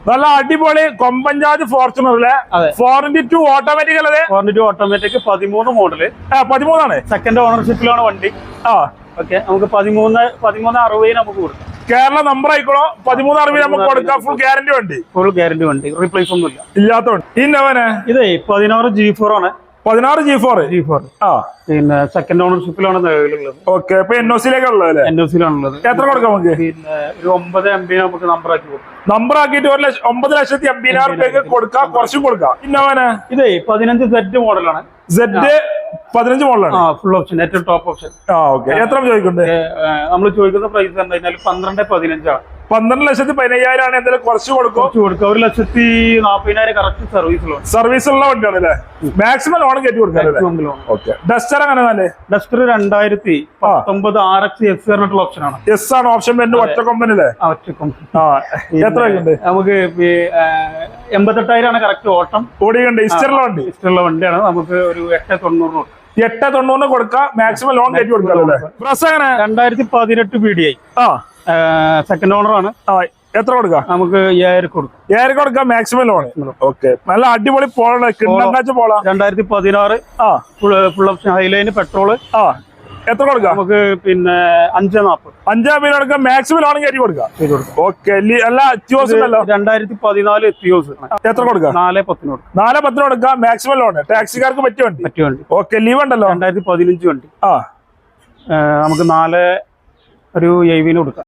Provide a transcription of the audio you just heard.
നല്ല അടിപൊളി കൊമ്പഞ്ചാജ് ഫോർച്യൂണറിലെ 4x2 automatic അല്ലേ? 4x2 automatic 13 model. 13 സെക്കൻഡ് ഓണർഷിപ്പിലാണ് വണ്ടി. ഓക്കെ, നമുക്ക് 1360 നമുക്ക് കൊടുക്കാം. കേരള നമ്പർ ആയിക്കോളോ 1360 നമുക്ക് കൊടുക്കാം. ഫുൾ ഗ്യാരണ്ടി വണ്ടി. ഫുൾ ഗ്യാരണ്ടി വണ്ടി, റീപ്ലേസ് ഒന്നും ഇല്ലാത്ത വണ്ടി. ഇതേ 16 G4 ആണ്. 16 G4. പിന്നെ സെക്കൻഡ് ഓണർഷിപ്പിലാണ് നിലവിലുള്ളത്. ഓക്കെ, ഇപ്പൊ NOC-ലേക്കുള്ളത്. NOC-ലാണുള്ളത്. എത്ര കൊടുക്കാം നമുക്ക്? പിന്നെ ഒരു 9 MB നമുക്ക് നമ്പർ ആക്കി കൊടുക്കാം. നമ്പർ ആക്കിയിട്ട് 9,80,000 രൂപയ്ക്ക് കൊടുക്കാം, കുറച്ചും കൊടുക്കാം. ഇതേ 15 Z മോഡലാണ്. Z15 മോഡലാണ്. ഫുൾ ഓപ്ഷൻ, ഏറ്റവും ടോപ്പ് ഓപ്ഷൻ. എത്ര ചോദിക്കുന്നത്? നമ്മൾ ചോദിക്കുന്ന പ്രൈസ് എന്തായാലും 12,15 ആണ്. 12,15,000 ആണ്. എന്തെങ്കിലും കുറച്ച് കൊടുക്കും. 1,40,000 കറക്റ്റ് സർവീസുള്ള വണ്ടിയാണ് അല്ലേ? മാക്സിമം ലോൺ കയറ്റി കൊടുക്കാം. ഡസ്റ്റർ അങ്ങനെ തന്നെ. ഡസ്റ്റർ 2019 RX S പറഞ്ഞിട്ടുള്ള ഓപ്ഷൻ ആണ്. എസ് ആണ് ഓപ്ഷൻ വരുന്നത്. ഒറ്റ കമ്പനിയിലെ എത്ര നമുക്ക് 88,000 ആണ് കറക്റ്റ് ഓട്ടം ഓടിയുണ്ട്. ഇഷ്ടമുള്ള വണ്ടിയാണ്. നമുക്ക് ഒരു 8,90 കൊടുക്കാം. മാക്സിമം ലോൺ കയറ്റി കൊടുക്കാം. 2018 PDI സെക്കൻഡ് ഓണർ ആണ്. എത്ര കൊടുക്കാം? നമുക്ക് 7,000 കൊടുക്കാം. 7,000 കൊടുക്കാം മാക്സിമം ലോൺ. ഓക്കെ, നല്ല അടിപൊളി പോള 2016 ഫുൾ ഓപ്ഷൻ ഹൈലൈന് പെട്രോള്. എത്ര കൊടുക്കാം? നമുക്ക് പിന്നെ 5,40. 5,000 കൊടുക്കാം. മാക്സിമം ലോൺ കയറ്റി കൊടുക്കാം. ഓക്കെ, അല്ല 2014 എത്തിയോസ്. എത്ര കൊടുക്കാം? 4,10 കൊടുക്കാം. 4,10 കൊടുക്കാം. Maximum loan. ടാക്സിക്കാർക്ക് പറ്റിയ വണ്ടി. ഓക്കെ, ലീവ് ഉണ്ടല്ലോ. 2015 വണ്ടി. നമുക്ക് 4,70 കൊടുക്കാം.